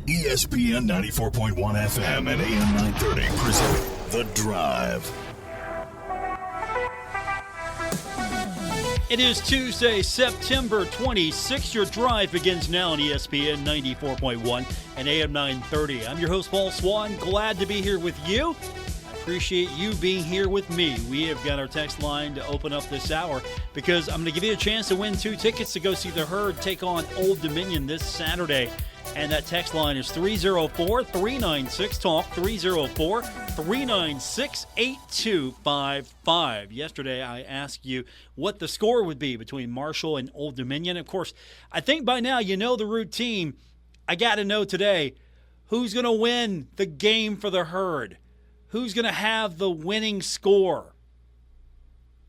ESPN 94.1 FM and AM 930 present The Drive. It is Tuesday, September 26th. Your drive begins now on ESPN 94.1 and AM 930. I'm your host, Paul Swann. Glad to be here with you. I appreciate you being here with me. We have got our text line to open up this hour because I'm going to give you a chance to win 2 tickets to go see the Herd take on Old Dominion this Saturday. And that text line is 304-396-TALK, 304-396-8255. Yesterday, I asked you what the score would be between Marshall and Old Dominion. Of course, I think by now you know the routine. I got to know today who's going to win the game for the Herd. Who's going to have the winning score?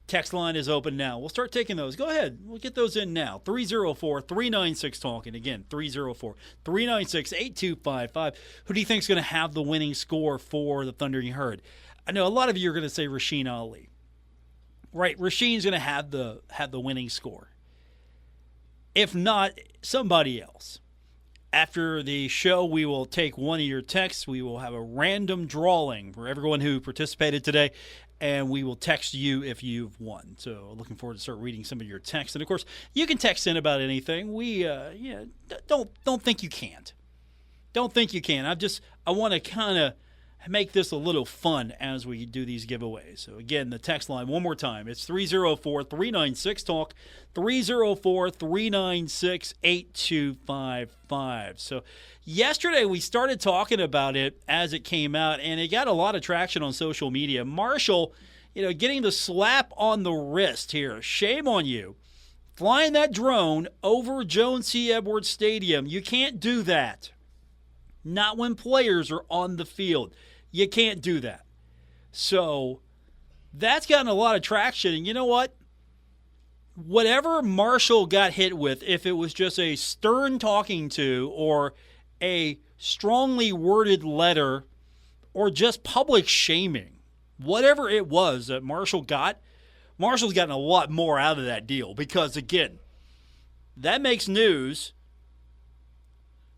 Text line is open now. We'll start taking those. Go ahead. We'll get those in now. 304-396-TALK. And again, 304-396-8255. Who do you think is going to have the winning score for the Thundering Herd? I know a lot of you are going to say Rasheen Ali. Right, Rasheen's going to have the winning score. If not, somebody else. After the show, we will take one of your texts. We will have a random drawing for everyone who participated today, and we will text you if you've won. So looking forward to start reading some of your texts. And, of course, you can text in about anything. We don't think you can't. Don't think you can. I want to kind of make this a little fun as we do these giveaways. So, again, the text line one more time. It's 304-396-TALK, 304-396-8255. So, yesterday we started talking about it as it came out, and it got a lot of traction on social media. Marshall, getting the slap on the wrist here. Shame on you. Flying that drone over Jones C. Edwards Stadium. You can't do that. Not when players are on the field. You can't do that. So that's gotten a lot of traction. And you know what? Whatever Marshall got hit with, if it was just a stern talking to or a strongly worded letter or just public shaming, whatever it was that Marshall's gotten a lot more out of that deal because, again, that makes news.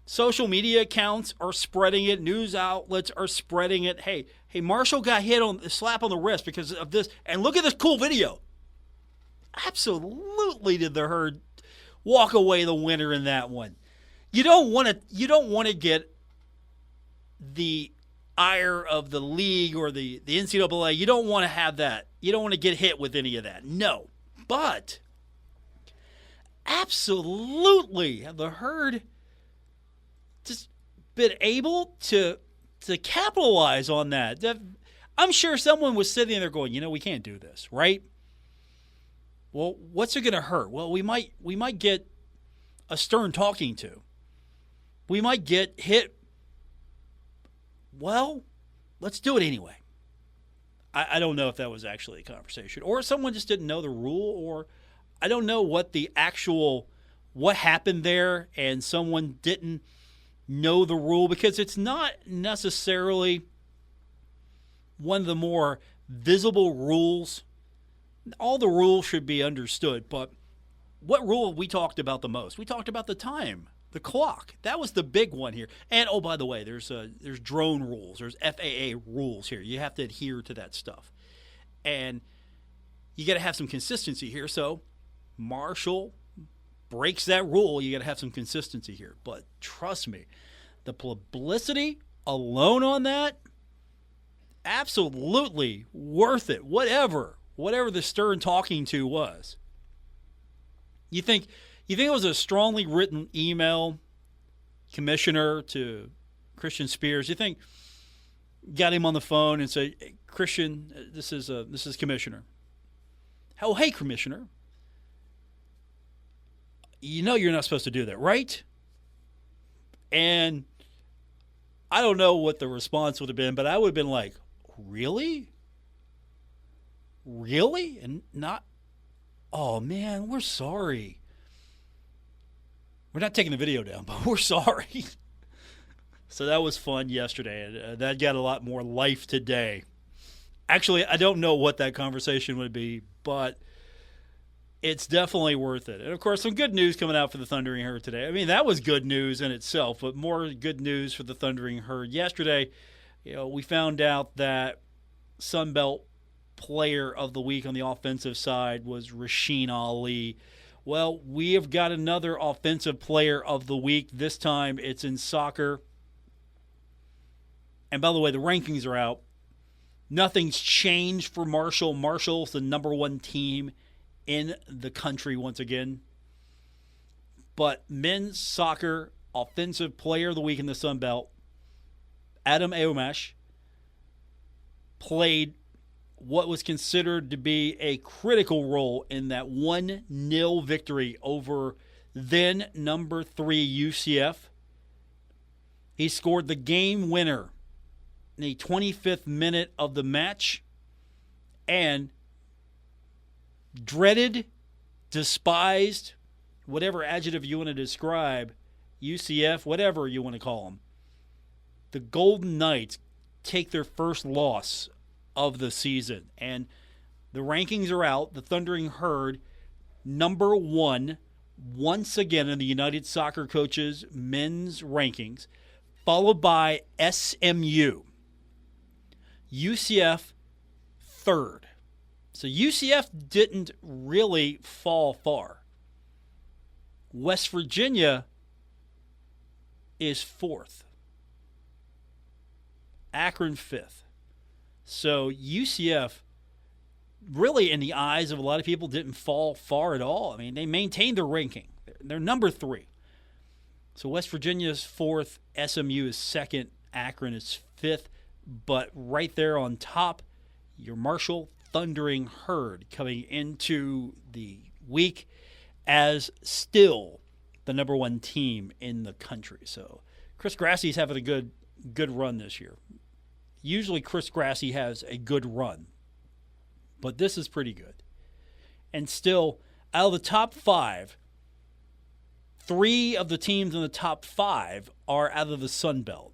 Social media accounts are spreading it. News outlets are spreading it. Hey, Marshall got hit on the slap on the wrist because of this. And look at this cool video. Absolutely did the Herd walk away the winner in that one. You don't want to get the ire of the league or the NCAA. You don't want to have that. You don't want to get hit with any of that. No. But absolutely the Herd just been able to capitalize on that. I'm sure someone was sitting there going, we can't do this, right? Well, what's it going to hurt? Well, we might get a stern talking to. We might get hit. Well, let's do it anyway. I don't know if that was actually a conversation or someone just didn't know the rule, or I don't know what happened there and someone didn't know the rule, because it's not necessarily one of the more visible rules. All the rules should be understood, but what rule we talked about the most? We talked about the time, the clock. That was the big one here. And oh, by the way, there's drone rules, there's FAA rules here. You have to adhere to that stuff, and you got to have some consistency here. So Marshall breaks that rule. You got to have some consistency here. But trust me, the publicity alone on that, absolutely worth it. Whatever the stern talking to was. You think it was a strongly written email, commissioner to Christian Spears? You think got him on the phone and say, hey, Christian, this is Commissioner. Oh, hey, Commissioner. You're not supposed to do that, right? And I don't know what the response would have been, but I would have been like, really? Really? And not, oh, man, we're sorry. We're not taking the video down, but we're sorry. So that was fun yesterday. That got a lot more life today. Actually, I don't know what that conversation would be, but It's definitely worth it. And, of course, some good news coming out for the Thundering Herd today. I mean, that was good news in itself, but more good news for the Thundering Herd. Yesterday, we found out that Sunbelt Player of the Week on the offensive side was Rasheen Ali. Well, we have got another Offensive Player of the Week. This time it's in soccer. And by the way, the rankings are out. Nothing's changed for Marshall. Marshall's the number one team in the country once again. But men's soccer Offensive Player of the Week in the Sun Belt, Adam Aomash, played what was considered to be a critical role in that 1-0 victory over then number 3 UCF. He scored the game winner in the 25th minute of the match, and dreaded, despised, whatever adjective you want to describe, UCF, whatever you want to call them, the Golden Knights take their first loss of the season. And the rankings are out. The Thundering Herd, number 1, once again in the United Soccer Coaches men's rankings, followed by SMU. UCF, 3rd. So UCF didn't really fall far. West Virginia is 4th. Akron, 5th. So UCF, really in the eyes of a lot of people, didn't fall far at all. I mean, they maintained their ranking. They're number 3. So West Virginia is 4th. SMU is 2nd. Akron is 5th. But right there on top, your Marshall Thundering Herd coming into the week as still the number 1 team in the country. So Chris Grassie's having a good run this year. Usually Chris Grassie has a good run, but this is pretty good. And still, out of the top 5, 3 of the teams in the top 5 are out of the Sun Belt.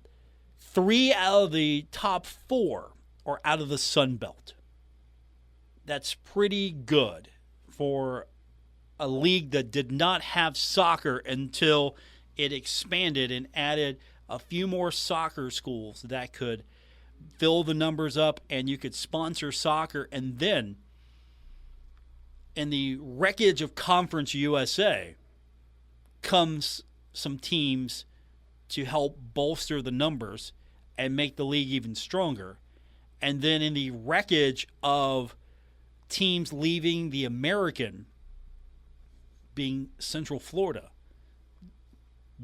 3 out of the top 4 are out of the Sun Belt. That's pretty good for a league that did not have soccer until it expanded and added a few more soccer schools that could fill the numbers up and you could sponsor soccer. And then in the wreckage of Conference USA comes some teams to help bolster the numbers and make the league even stronger. And then in the wreckage of teams leaving the American, being Central Florida,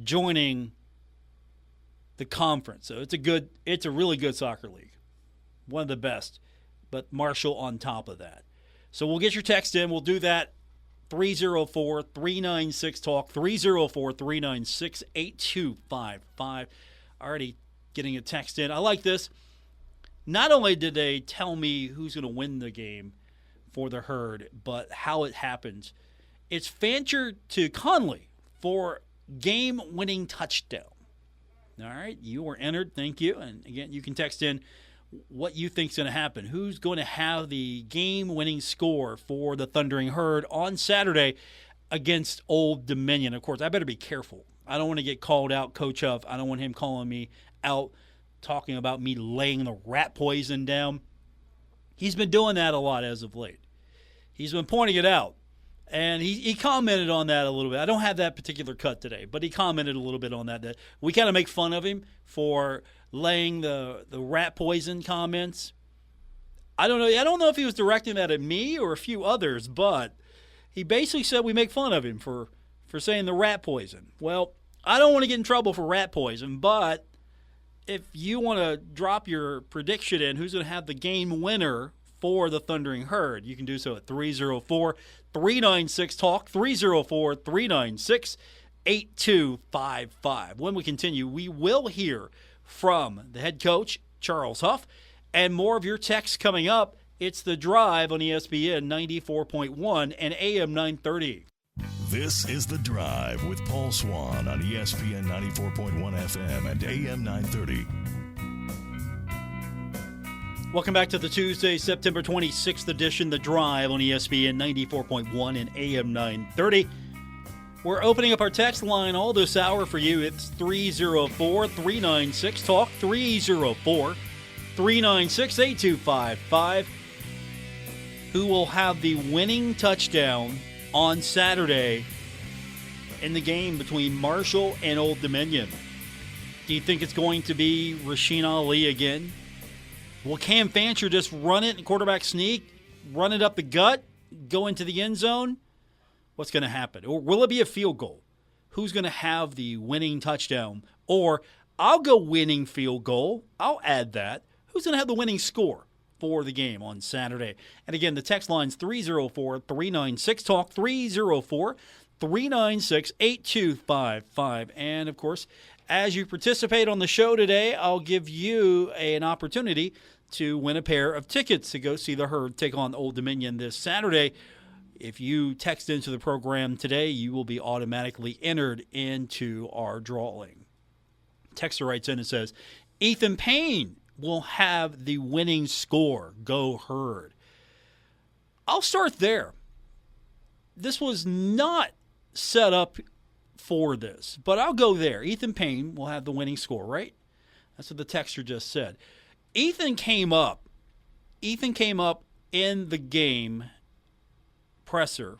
joining the conference. So it's a really good soccer league. One of the best. But Marshall on top of that. So we'll get your text in. We'll do that. 304-396-TALK. 304-396-8255. Already getting a text in. I like this. Not only did they tell me who's going to win the game for the Herd, but how it happens. It's Fancher to Conley for game-winning touchdown. All right, you were entered. Thank you. And, again, you can text in what you think's going to happen. Who's going to have the game-winning score for the Thundering Herd on Saturday against Old Dominion? Of course, I better be careful. I don't want to get called out, Coach Huff. I don't want him calling me out, talking about me laying the rat poison down. He's been doing that a lot as of late. He's been pointing it out. And he commented on that a little bit. I don't have that particular cut today, but he commented a little bit on that. That we kind of make fun of him for laying the rat poison comments. I don't know if he was directing that at me or a few others, but he basically said we make fun of him for saying the rat poison. Well, I don't want to get in trouble for rat poison, but if you want to drop your prediction in who's going to have the game winner for the Thundering Herd, you can do so at 304-396-TALK, 304-396-8255. When we continue, we will hear from the head coach, Charles Huff, and more of your texts coming up. It's The Drive on ESPN 94.1 and AM 930. This is The Drive with Paul Swann on ESPN 94.1 FM and AM 930. Welcome back to the Tuesday, September 26th edition, The Drive on ESPN 94.1 and AM 930. We're opening up our text line all this hour for you. It's 304-396-TALK, 304-396-8255. Who will have the winning touchdown on Saturday in the game between Marshall and Old Dominion? Do you think it's going to be Rasheen Ali again? Will Cam Fancher just run it in quarterback sneak, run it up the gut, go into the end zone? What's going to happen? Or will it be a field goal? Who's going to have the winning touchdown? Or I'll go winning field goal. I'll add that. Who's going to have the winning score for the game on Saturday? And again, the text line's 304-396-TALK, 304-396-8255. And, of course, as you participate on the show today, I'll give you an opportunity to win a pair of tickets to go see the Herd take on Old Dominion this Saturday. If you text into the program today, you will be automatically entered into our drawing. Texter writes in and says, Ethan Payne will have the winning score. Go Herd. I'll start there. This was not set up for this, but I'll go there. Ethan Payne will have the winning score, right? That's what the texter just said. Ethan came up in the game presser.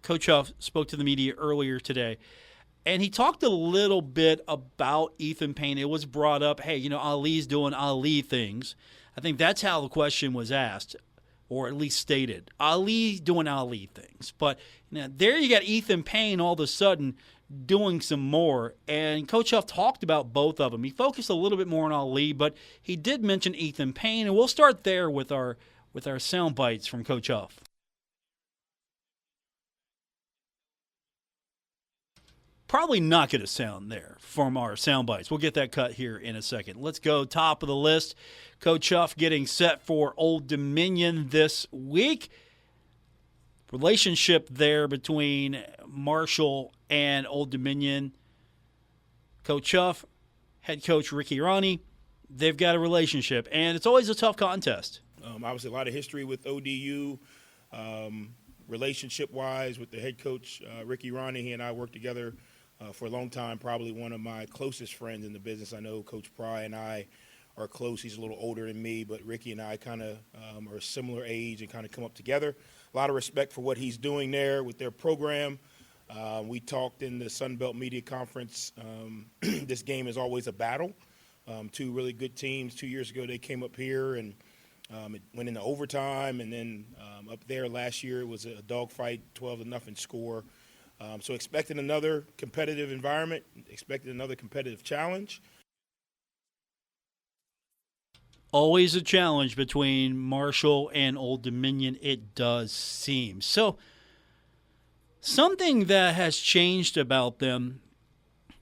Coach Huff spoke to the media earlier today, and he talked a little bit about Ethan Payne. It was brought up, hey, Ali's doing Ali things. I think that's how the question was asked, or at least stated. Ali doing Ali things. But there you got Ethan Payne all of a sudden doing some more, and Coach Huff talked about both of them. He focused a little bit more on Ali, but he did mention Ethan Payne, and we'll start there with our sound bites from Coach Huff. Probably not going to sound there from our sound bites. We'll get that cut here in a second. Let's go top of the list. Coach Huff getting set for Old Dominion this week. Relationship there between Marshall and Old Dominion. Coach Huff, head coach Ricky Ronnie, they've got a relationship, and it's always a tough contest. Obviously, a lot of history with ODU, relationship-wise with the head coach Ricky Ronnie. He and I worked together for a long time, probably one of my closest friends in the business. I know Coach Pry and I are close. He's a little older than me, but Ricky and I kind of are a similar age and kind of come up together. A lot of respect for what he's doing there with their program. We talked in the Sun Belt Media Conference. This game is always a battle. Two really good teams. 2 years ago, they came up here and it went into overtime, and then up there last year it was a dogfight, 12-0 score. So expecting another competitive environment, expecting another competitive challenge. Always a challenge between Marshall and Old Dominion, it does seem. So something that has changed about them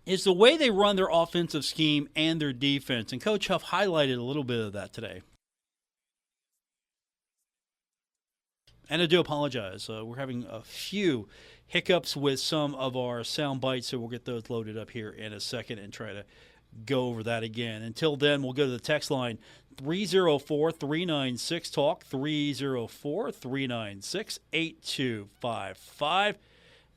is the way they run their offensive scheme and their defense. And Coach Huff highlighted a little bit of that today. And I do apologize. We're having a few hiccups with some of our sound bites, so we'll get those loaded up here in a second and try to go over that again. Until then, we'll go to the text line 304-396-TALK, 304-396-8255.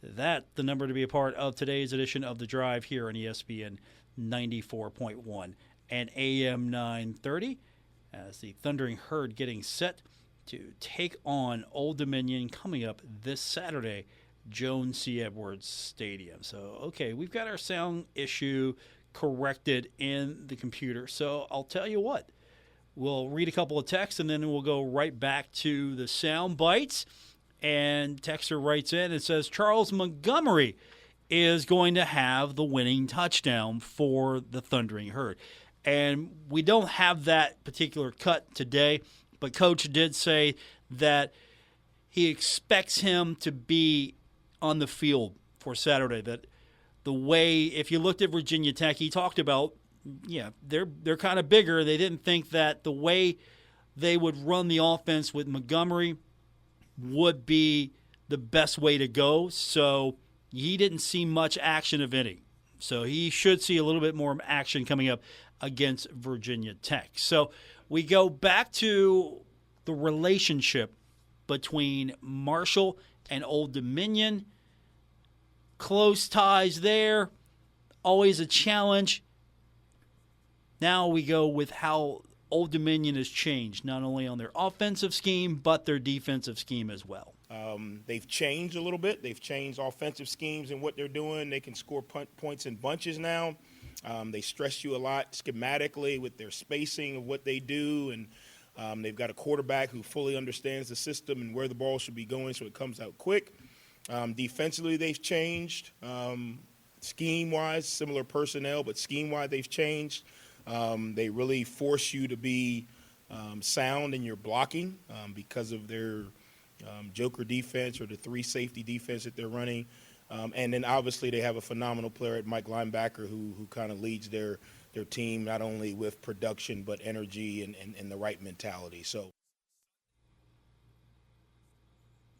That's the number to be a part of today's edition of The Drive here on ESPN 94.1 and AM 930 as the Thundering Herd getting set to take on Old Dominion coming up this Saturday, Joan C. Edwards Stadium. So, okay, we've got our sound issue corrected in the computer. So I'll tell you what, we'll read a couple of texts and then we'll go right back to the sound bites. And texter writes in and says Charles Montgomery is going to have the winning touchdown for the Thundering Herd. And we don't have that particular cut today, but Coach did say that he expects him to be on the field for Saturday. That the way, if you looked at Virginia Tech, he talked about, they're kind of bigger. They didn't think that the way they would run the offense with Montgomery would be the best way to go. So he didn't see much action of any. So he should see a little bit more action coming up against Virginia Tech. So we go back to the relationship between Marshall and Old Dominion. Close ties there, always a challenge. Now we go with how Old Dominion has changed, not only on their offensive scheme, but their defensive scheme as well. They've changed a little bit. They've changed offensive schemes and what they're doing. They can score points in bunches now. They stress you a lot schematically with their spacing of what they do, and they've got a quarterback who fully understands the system and where the ball should be going so it comes out quick. Defensively, they've changed. Scheme-wise, similar personnel, but scheme-wise, they've changed. They really force you to be sound in your blocking because of their joker defense or the three safety defense that they're running. And then obviously they have a phenomenal player at Mike Linebacker who kind of leads their team not only with production but energy and the right mentality. So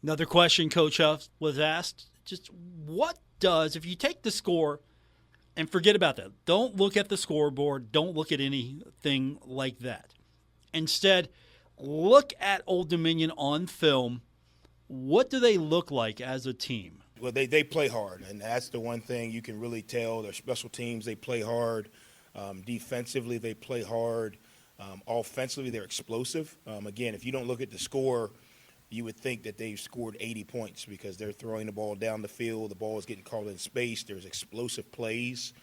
another question Coach Huff was asked, just what does, if you take the score and forget about that, don't look at the scoreboard, don't look at anything like that. Instead, look at Old Dominion on film. What do they look like as a team? Well, they play hard, and that's the one thing you can really tell. Their special teams, they play hard. Defensively, they play hard. Offensively, they're explosive. Again, if you don't look at the score, you would think that they've scored 80 points because they're throwing the ball down the field. The ball is getting caught in space. There's explosive plays.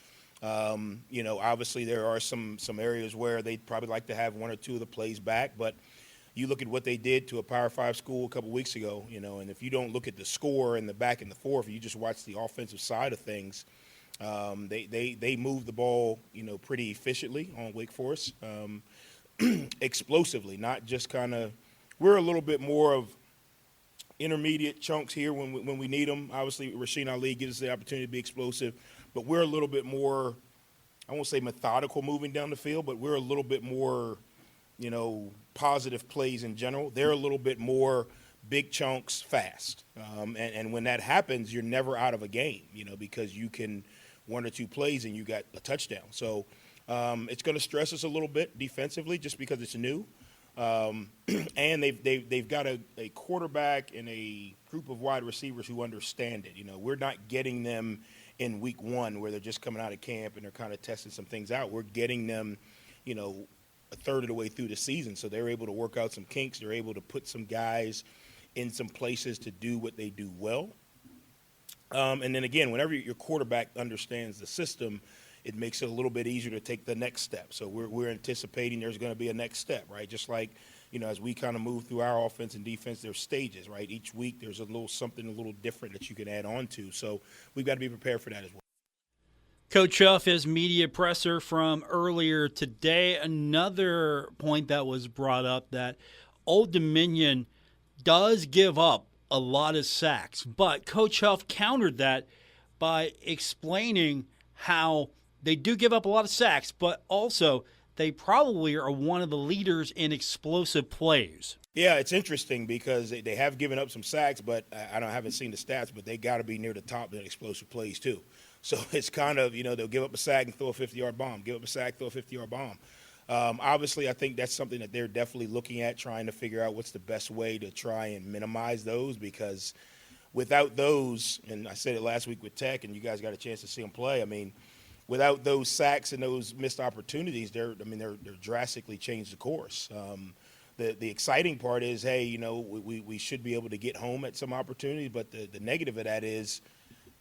Obviously there are some areas where they'd probably like to have one or two of the plays back, but you look at what they did to a Power 5 school a couple weeks ago, and if you don't look at the score in the back and the forth, you just watch the offensive side of things, they move the ball, pretty efficiently on Wake Forest, explosively, not just kind of – we're a little bit more of intermediate chunks here when we need them. Obviously, Rasheen Ali gives us the opportunity to be explosive, but we're a little bit more, I won't say methodical moving down the field, but we're a little bit more, positive plays in general. They're a little bit more big chunks, fast. And when that happens, you're never out of a game, because you can one or two plays and you got a touchdown. So it's going to stress us a little bit defensively just because it's new. And they've got a quarterback and a group of wide receivers who understand it. We're not getting them in week one where they're just coming out of camp and they're kind of testing some things out. We're getting them, a third of the way through the season. So they're able to work out some kinks. They're able to put some guys in some places to do what they do well. And then again, whenever your quarterback understands the system, it makes it a little bit easier to take the next step. So we're anticipating there's going to be a next step, right? Just like, as we kind of move through our offense and defense, there's stages, right? Each week there's something a little different that you can add on to. So we've got to be prepared for that as well. Coach Huff, his media presser from earlier today, another point that was brought up that Old Dominion does give up a lot of sacks, but Coach Huff countered that by explaining how they do give up a lot of sacks, but also they probably are one of the leaders in explosive plays. Yeah, it's interesting because they have given up some sacks, but I haven't seen the stats, but they got to be near the top in explosive plays too. So it's kind of, they'll give up a sack and throw a 50-yard bomb, give up a sack, throw a 50-yard bomb. Obviously, I think that's something that they're definitely looking at, trying to figure out what's the best way to try and minimize those, because without those, and I said it last week with Tech, and you guys got a chance to see them play, without those sacks and those missed opportunities, they're drastically changed the course. The exciting part is, hey, we should be able to get home at some opportunities, but the negative of that is,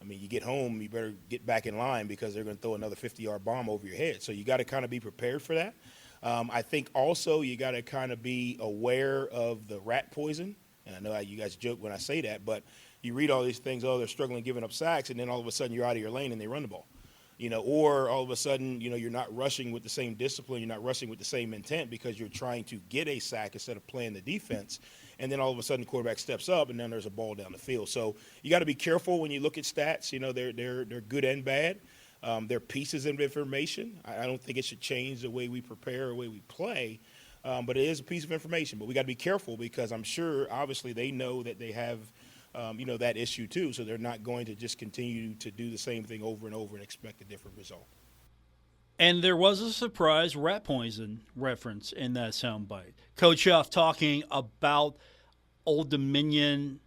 you get home, you better get back in line because they're going to throw another 50-yard bomb over your head. So you got to kind of be prepared for that. I think also you got to kind of be aware of the rat poison. And I know how you guys joke when I say that, but you read all these things, they're struggling giving up sacks, and then all of a sudden you're out of your lane and they run the ball. Or all of a sudden, you're not rushing with the same discipline, you're not rushing with the same intent because you're trying to get a sack instead of playing the defense. And then all of a sudden the quarterback steps up and then there's a ball down the field. So you got to be careful when you look at stats. They're good and bad. They're pieces of information. I don't think it should change the way we prepare or the way we play. But it is a piece of information. But we got to be careful because I'm sure, obviously, they know that they have that issue too. So they're not going to just continue to do the same thing over and over and expect a different result. And there was a surprise rat poison reference in that soundbite. Coach Huff talking about Old Dominion.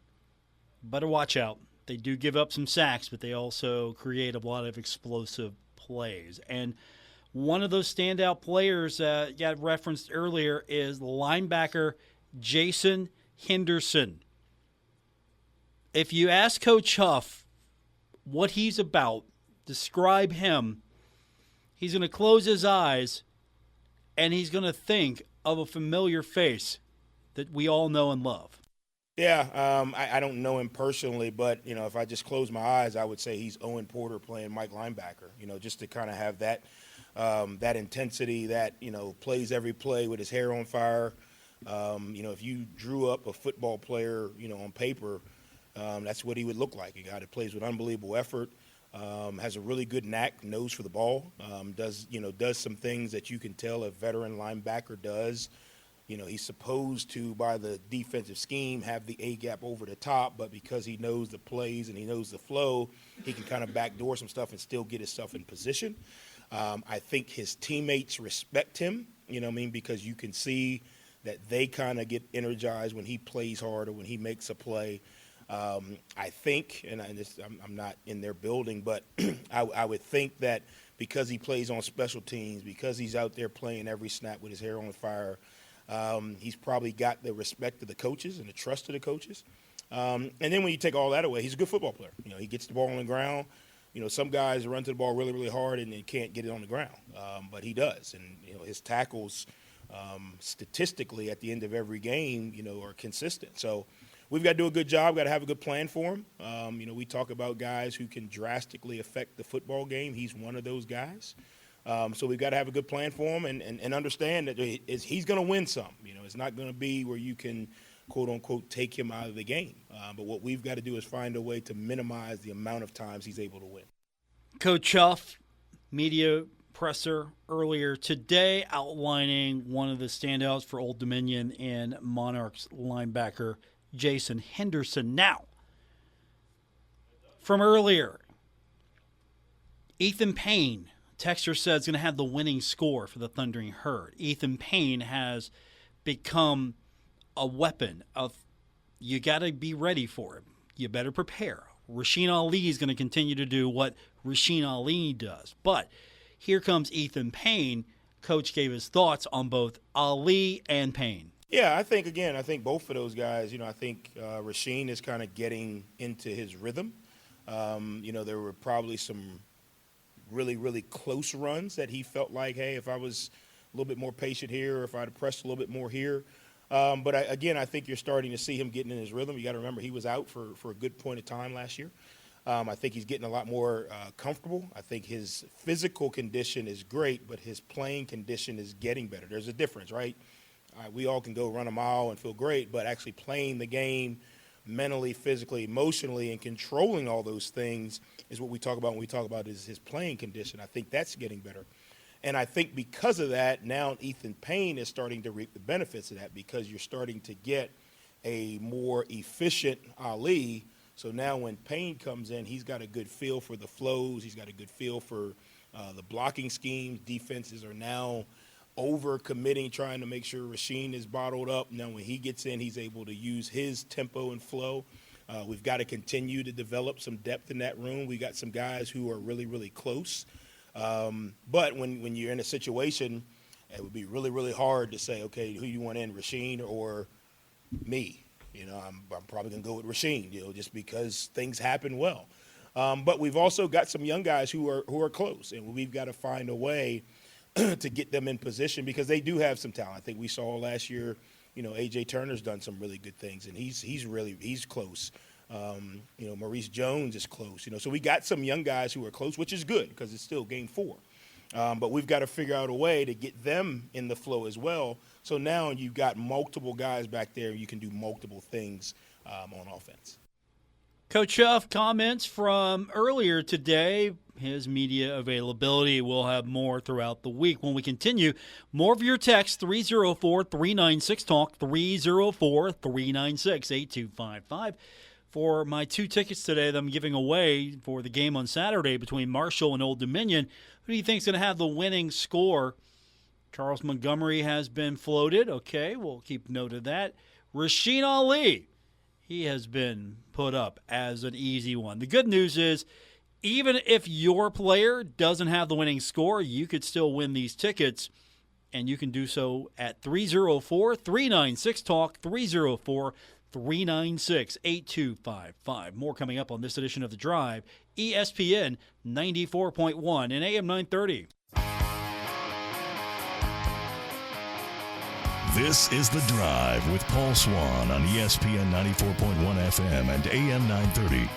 Better watch out. They do give up some sacks, but they also create a lot of explosive plays. And one of those standout players that got referenced earlier is linebacker Jason Henderson. If you ask Coach Huff what he's about, describe him, he's going to close his eyes and he's going to think of a familiar face that we all know and love. Yeah, I don't know him personally, but, if I just close my eyes, I would say he's Owen Porter playing Mike linebacker, just to kind of have that intensity that, plays every play with his hair on fire. If you drew up a football player, on paper, that's what he would look like. A guy that plays with unbelievable effort, has a really good knack, nose for the ball, does some things that you can tell a veteran linebacker does. He's supposed to, by the defensive scheme, have the A-gap over the top, but because he knows the plays and he knows the flow, he can kind of backdoor some stuff and still get himself in position. I think his teammates respect him, because you can see that they kind of get energized when he plays hard or when he makes a play. I think, and I'm not in their building, but I would think that because he plays on special teams, because he's out there playing every snap with his hair on fire, he's probably got the respect of the coaches and the trust of the coaches. And then when you take all that away, he's a good football player. He gets the ball on the ground. Some guys run to the ball really, really hard and they can't get it on the ground, but he does. And, his tackles statistically at the end of every game, are consistent. So we've got to do a good job, got to have a good plan for him. We talk about guys who can drastically affect the football game. He's one of those guys. So we've got to have a good plan for him and understand that he's going to win some. It's not going to be where you can, quote, unquote, take him out of the game. But what we've got to do is find a way to minimize the amount of times he's able to win. Coach Huff, media presser earlier today, outlining one of the standouts for Old Dominion in Monarchs linebacker Jason Henderson. Now, from earlier, Ethan Payne, texter says, going to have the winning score for the Thundering Herd. Ethan Payne has become a weapon of, you got to be ready for him. You better prepare. Rasheen Ali is going to continue to do what Rasheen Ali does. But here comes Ethan Payne. Coach gave his thoughts on both Ali and Payne. Yeah, I think both of those guys, I think Rasheen is kind of getting into his rhythm. There were probably some really, really close runs that he felt like, hey, if I was a little bit more patient here, or if I'd have pressed a little bit more here. But I think you're starting to see him getting in his rhythm. You got to remember he was out for a good point of time last year. I think he's getting a lot more comfortable. I think his physical condition is great, but his playing condition is getting better. There's a difference, right? We all can go run a mile and feel great, but actually playing the game mentally, physically, emotionally, and controlling all those things is what we talk about when we talk about his playing condition. I think that's getting better. And I think because of that, now Ethan Payne is starting to reap the benefits of that, because you're starting to get a more efficient Ali. So now when Payne comes in, he's got a good feel for the flows. He's got a good feel for the blocking schemes. Defenses are now over-committing, trying to make sure Rasheen is bottled up. Now when he gets in, he's able to use his tempo and flow. We've got to continue to develop some depth in that room. We got some guys who are really, really close. But when you're in a situation, it would be really, really hard to say, okay, who you want in, Rasheen or me? I'm probably going to go with Rasheen, just because things happen well. But we've also got some young guys who are close, and we've got to find a way to get them in position, because they do have some talent. I think we saw last year, A.J. Turner's done some really good things, and he's close. Maurice Jones is close. So we got some young guys who are close, which is good because it's still game 4. But we've got to figure out a way to get them in the flow as well. So now you've got multiple guys back there. You can do multiple things on offense. Coach Huff, comments from earlier today, his media availability. We'll have more throughout the week. When we continue, more of your text, 304-396-TALK, 304-396-8255. for my 2 tickets today that I'm giving away for the game on Saturday between Marshall and Old Dominion. Who do you think is going to have the winning score? Charles Montgomery has been floated. Okay, we'll keep note of that. Rasheen Ali, he has been put up as an easy one. The good news is, even if your player doesn't have the winning score, you could still win these tickets, and you can do so at 304-396-TALK, 304-396-8255. More coming up on this edition of The Drive, ESPN 94.1 and AM 930. This is The Drive with Paul Swann on ESPN 94.1 FM and AM 930.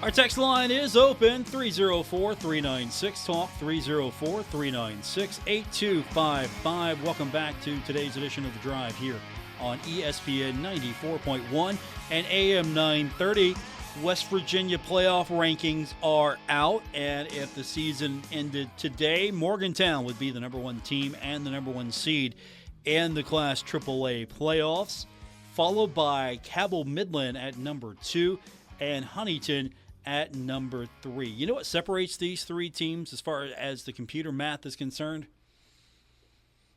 Our text line is open, 304-396-TALK, 304-396-8255. Welcome back to today's edition of The Drive here on ESPN 94.1 and AM 930. West Virginia playoff rankings are out, and if the season ended today, Morgantown would be the number 1 team and the number 1 seed in the Class AAA playoffs, followed by Cabell Midland at number 2 and Huntington at number 3. You know what separates these 3 teams as far as the computer math is concerned?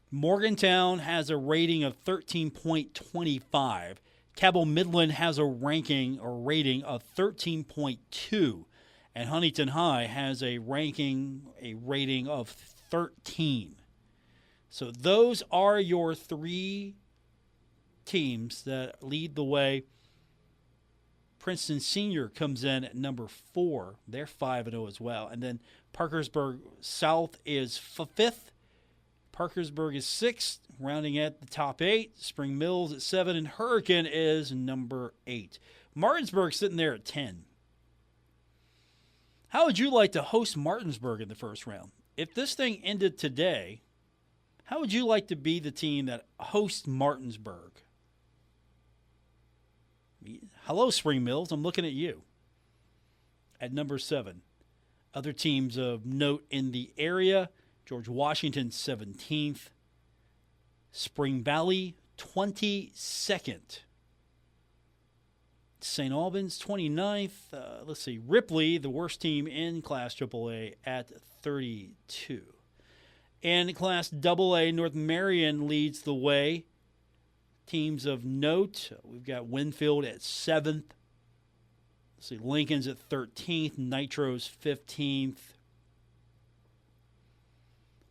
Morgantown has a rating of 13.25. Cabell Midland has a rating of 13.2, and Huntington High has a rating of 13. So those are your 3 teams that lead the way. Princeton Senior comes in at number 4. They're 5-0 as well. And then Parkersburg South is 5th. Parkersburg is 6th, rounding at the top 8. Spring Mills at 7, and Hurricane is number 8. Martinsburg sitting there at 10. How would you like to host Martinsburg in the first round? If this thing ended today, how would you like to be the team that hosts Martinsburg? Hello, Spring Mills. I'm looking at you. At number 7. Other teams of note in the area: George Washington, 17th. Spring Valley, 22nd. St. Albans, 29th. Let's see. Ripley, the worst team in Class AAA, at 32. In Class AA, North Marion leads the way. Teams of note, we've got Winfield at 7th. Let's see. Lincoln's at 13th. Nitro's 15th.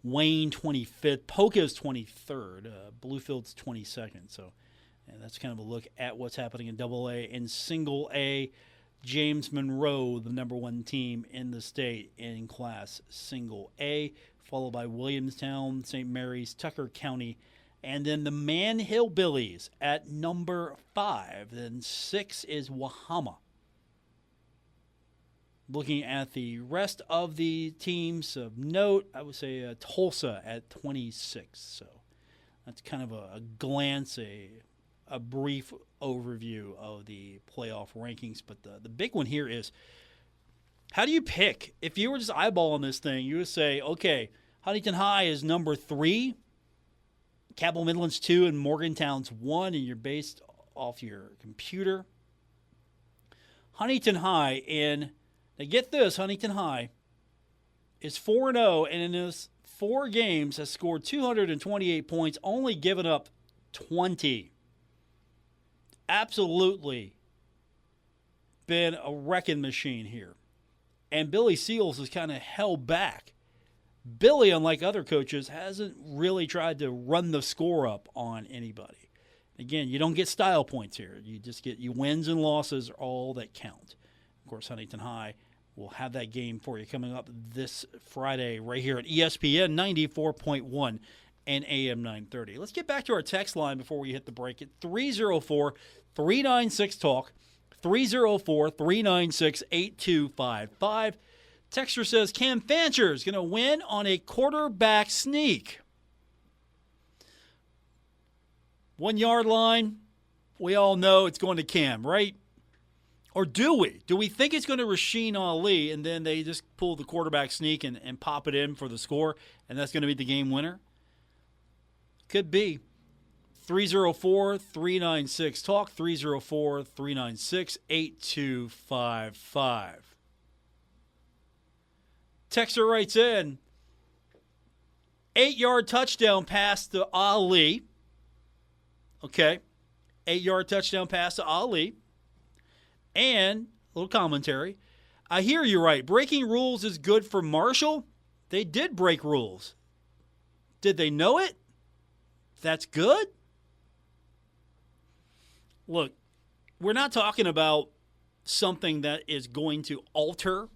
Wayne 25th, Poca's 23rd, Bluefield's 22nd. So that's kind of a look at what's happening in AA. In Single A, James Monroe, the number 1 team in the state in Class Single A, followed by Williamstown, St. Mary's, Tucker County, and then the Man Hillbillies at number 5. Then 6 is Wahama. Looking at the rest of the teams of note, I would say Tulsa at 26. So that's kind of a glance, a brief overview of the playoff rankings. But the big one here is, how do you pick? If you were just eyeballing this thing, you would say, okay, Huntington High is number 3, Cabell Midland's 2, and Morgantown's 1, and you're based off your computer. Huntington High now get this, Huntington High is 4-0, and in his 4 games has scored 228 points, only given up 20. Absolutely been a wrecking machine here. And Billy Seals has kind of held back. Billy, unlike other coaches, hasn't really tried to run the score up on anybody. Again, you don't get style points here. You just get your wins and losses are all that count. Of course, Huntington High will have that game for you coming up this Friday right here at ESPN 94.1 and AM 930. Let's get back to our text line before we hit the break at 304-396-TALK, 304-396-8255. Texter says Cam Fancher is going to win on a quarterback sneak. 1 yard line, we all know it's going to Cam, right? Or do we? Do we think it's going to Rasheen Ali and then they just pull the quarterback sneak and pop it in for the score and that's going to be the game winner? Could be. 304-396-TALK, 304-396-8255. Texter writes in, 8-yard touchdown pass to Ali. Okay. 8-yard touchdown pass to Ali. And, a little commentary, I hear you right. Breaking rules is good for Marshall. They did break rules. Did they know it? That's good? Look, we're not talking about something that is going to alter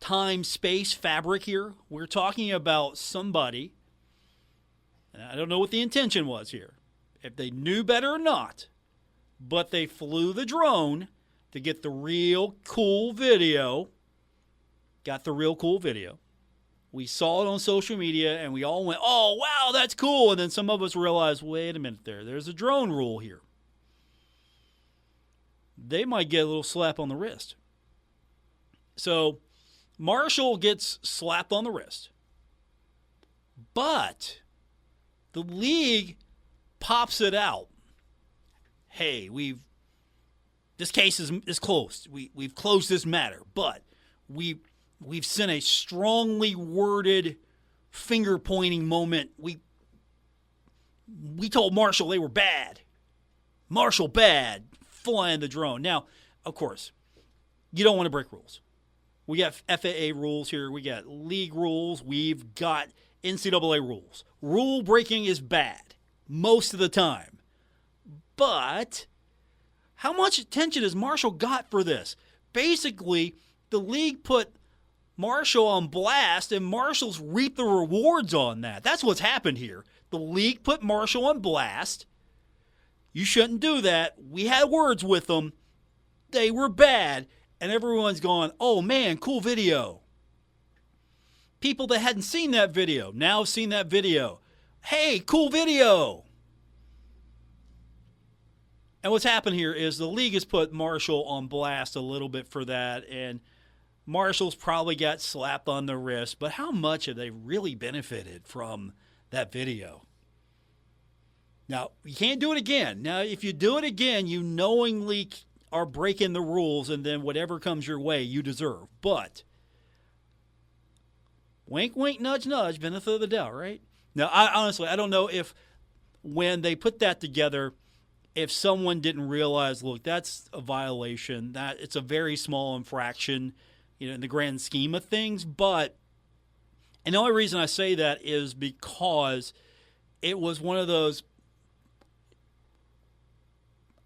time, space, fabric here. We're talking about somebody, and I don't know what the intention was here, if they knew better or not, but they flew the drone to get the real cool video. Got the real cool video. We saw it on social media, and we all went, oh, wow, that's cool. And then some of us realized, wait a minute there's a drone rule here. They might get a little slap on the wrist. So Marshall gets slapped on the wrist. But the league pops it out. Hey, this case is closed. We've closed this matter, but we've sent a strongly worded finger-pointing moment. We told Marshall they were bad. Marshall bad, flying the drone. Now, of course, you don't want to break rules. We got FAA rules here. We got league rules. We've got NCAA rules. Rule breaking is bad most of the time. But how much attention has Marshall got for this? Basically, the league put Marshall on blast, and Marshall's reaped the rewards on that. That's what's happened here. The league put Marshall on blast. You shouldn't do that. We had words with them. They were bad. And everyone's going, oh, man, cool video. People that hadn't seen that video now have seen that video. Hey, cool video. And what's happened here is the league has put Marshall on blast a little bit for that, and Marshall's probably got slapped on the wrist, but how much have they really benefited from that video? Now, you can't do it again. Now, if you do it again, you knowingly are breaking the rules, and then whatever comes your way, you deserve. But, wink, wink, nudge, nudge, benefit of the doubt, right? Now, I don't know if when they put that together, if someone didn't realize, look, that's a violation, that it's a very small infraction, in the grand scheme of things. But, and the only reason I say that is because it was one of those,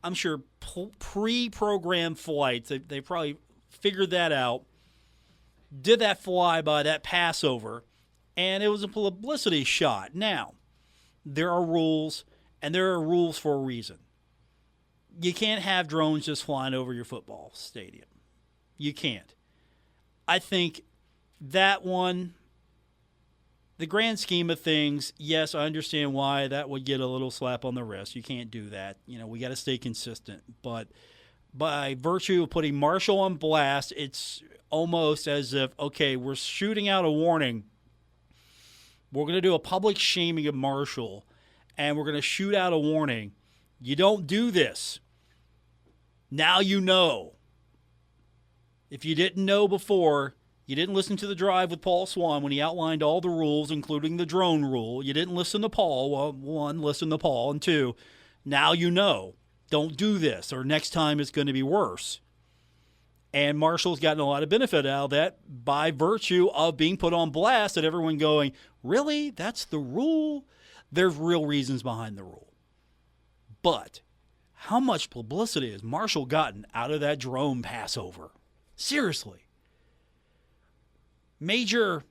I'm sure, pre-programmed flights. They probably figured that out, did that flyby, that Passover, and it was a publicity shot. Now, there are rules, and there are rules for a reason. You can't have drones just flying over your football stadium. You can't. I think that one, the grand scheme of things, yes, I understand why that would get a little slap on the wrist. You can't do that. We got to stay consistent. But by virtue of putting Marshall on blast, it's almost as if, okay, we're shooting out a warning. We're going to do a public shaming of Marshall, and we're going to shoot out a warning. You don't do this. Now you know. If you didn't know before, you didn't listen to the drive with Paul Swann when he outlined all the rules, including the drone rule. You didn't listen to Paul. Well, one, listen to Paul. And two, now you know. Don't do this, or next time it's going to be worse. And Marshall's gotten a lot of benefit out of that by virtue of being put on blast and everyone going, really? That's the rule? There's real reasons behind the rule. But how much publicity has Marshall gotten out of that drone Passover? Seriously. Major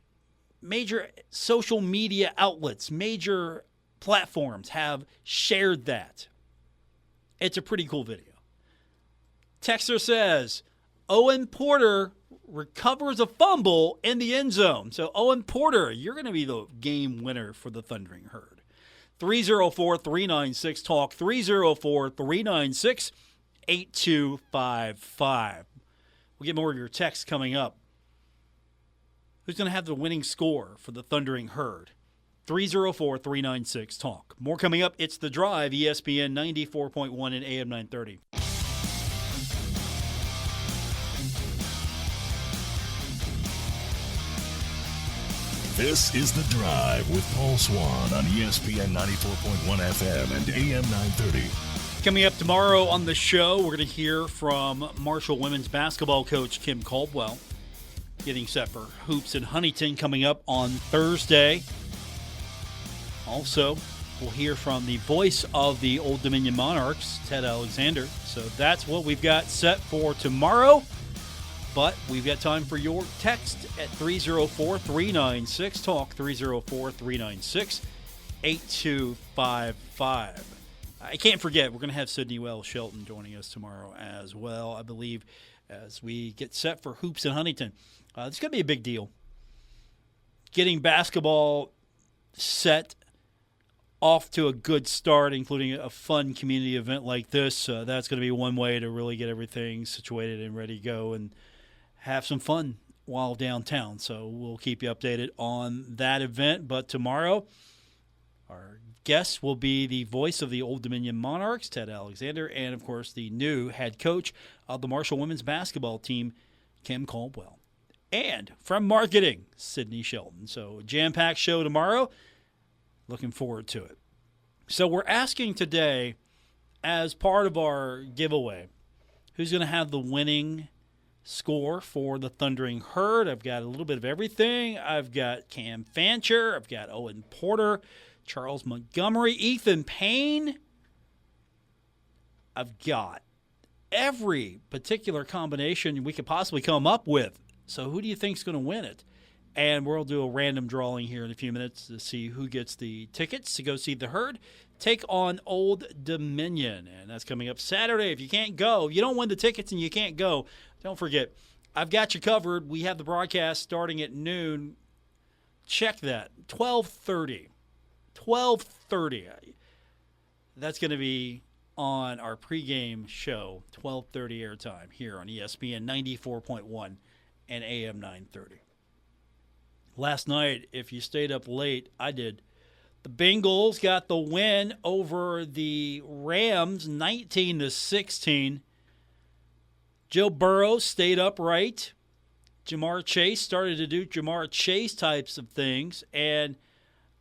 social media outlets, major platforms have shared that. It's a pretty cool video. Texter says, Owen Porter recovers a fumble in the end zone. So, Owen Porter, you're going to be the game winner for the Thundering Herd. 304-396-TALK, 304-396-8255. We'll get more of your texts coming up. Who's going to have the winning score for the Thundering Herd? 304-396-TALK. More coming up. It's The Drive, ESPN 94.1 and AM 930. This is The Drive with Paul Swann on ESPN 94.1 FM and AM 930. Coming up tomorrow on the show, we're going to hear from Marshall women's basketball coach Kim Caldwell, getting set for hoops in Huntington coming up on Thursday. Also, we'll hear from the voice of the Old Dominion Monarchs, Ted Alexander. So that's what we've got set for tomorrow. But we've got time for your text at 304-396-TALK, 304-396-8255. I can't forget, we're going to have Sydney Wells Shelton joining us tomorrow as well, I believe, as we get set for hoops in Huntington. It's going to be a big deal. Getting basketball set off to a good start, including a fun community event like this. That's going to be one way to really get everything situated and ready to go and have some fun while downtown. So we'll keep you updated on that event. But tomorrow, our guest will be the voice of the Old Dominion Monarchs, Ted Alexander, and, of course, the new head coach of the Marshall women's basketball team, Kim Caldwell. And from marketing, Sydney Shelton. So jam-packed show tomorrow. Looking forward to it. So we're asking today, as part of our giveaway, who's going to have the winning score for the Thundering Herd. I've got a little bit of everything. I've got Cam Fancher. I've got Owen Porter, Charles Montgomery, Ethan Payne. I've got every particular combination we could possibly come up with. So who do you think is going to win it? And we'll do a random drawing here in a few minutes to see who gets the tickets to go see the Herd take on Old Dominion. And that's coming up Saturday. If you can't go, you don't win the tickets and you can't go, don't forget, I've got you covered. We have the broadcast starting at noon. Check that. 12:30. 12:30. That's going to be on our pregame show, 12:30 airtime here on ESPN 94.1 and AM 930. Last night, if you stayed up late, I did. The Bengals got the win over the Rams, 19-16. Joe Burrow stayed upright. Jamar Chase started to do Jamar Chase types of things, and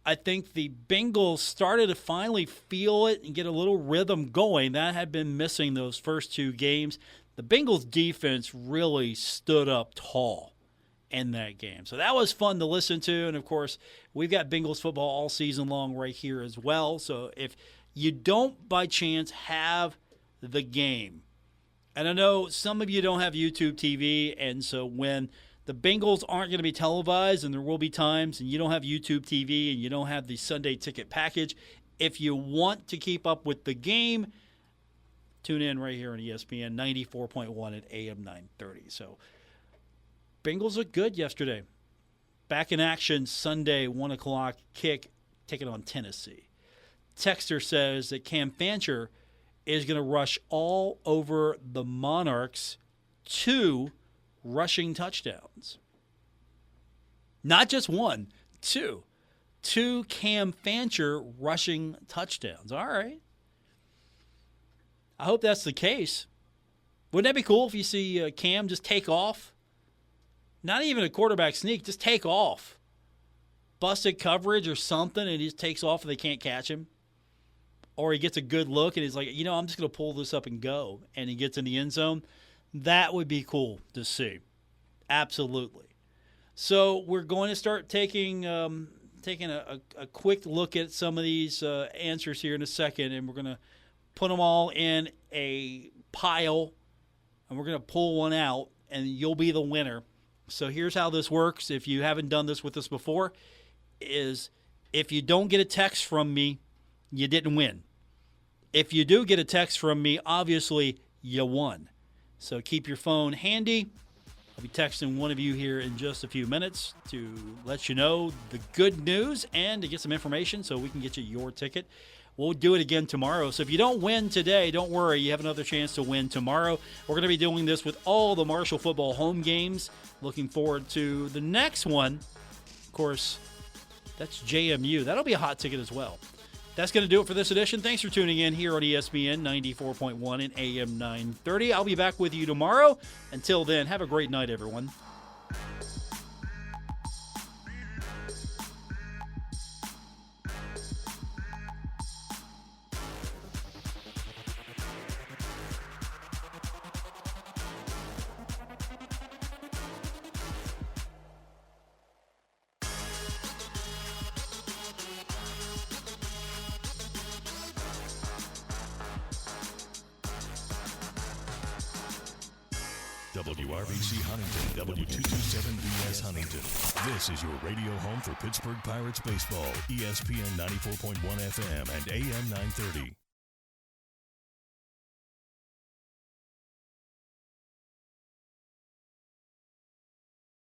I think the Bengals started to finally feel it and get a little rhythm going. That had been missing those first two games. The Bengals defense really stood up tall in that game. So that was fun to listen to. And, of course, we've got Bengals football all season long right here as well. So if you don't by chance have the game, and I know some of you don't have YouTube TV, and so when the Bengals aren't going to be televised, and there will be times, and you don't have YouTube TV and you don't have the Sunday ticket package, if you want to keep up with the game, tune in right here on ESPN 94.1 at AM 930. So Bengals looked good yesterday. Back in action Sunday, 1 o'clock kick, taking on Tennessee. Texter says that Cam Fancher is going to rush all over the Monarchs, 2 rushing touchdowns. Not just 1, 2. 2 Cam Fancher rushing touchdowns. All right. I hope that's the case. Wouldn't that be cool if you see Cam just take off? Not even a quarterback sneak, just take off. Busted coverage or something, and he just takes off and they can't catch him. Or he gets a good look and he's like, I'm just going to pull this up and go. And he gets in the end zone. That would be cool to see. Absolutely. So we're going to start taking a quick look at some of these answers here in a second, and we're going to put them all in a pile, and we're going to pull one out, and you'll be the winner. So here's how this works. If you haven't done this with us before, is if you don't get a text from me, you didn't win. If you do get a text from me, obviously you won. So keep your phone handy. I'll be texting one of you here in just a few minutes to let you know the good news and to get some information so we can get you your ticket. We'll do it again tomorrow. So if you don't win today, don't worry. You have another chance to win tomorrow. We're going to be doing this with all the Marshall football home games. Looking forward to the next one. Of course, That's JMU. That'll be a hot ticket as well. That's going to do it for this edition. Thanks for tuning in here on ESPN 94.1 and AM 930. I'll be back with you tomorrow. Until then, have a great night, everyone. WRBC Huntington, W227BS Huntington. This is your radio home for Pittsburgh Pirates baseball, ESPN 94.1 FM and AM 930.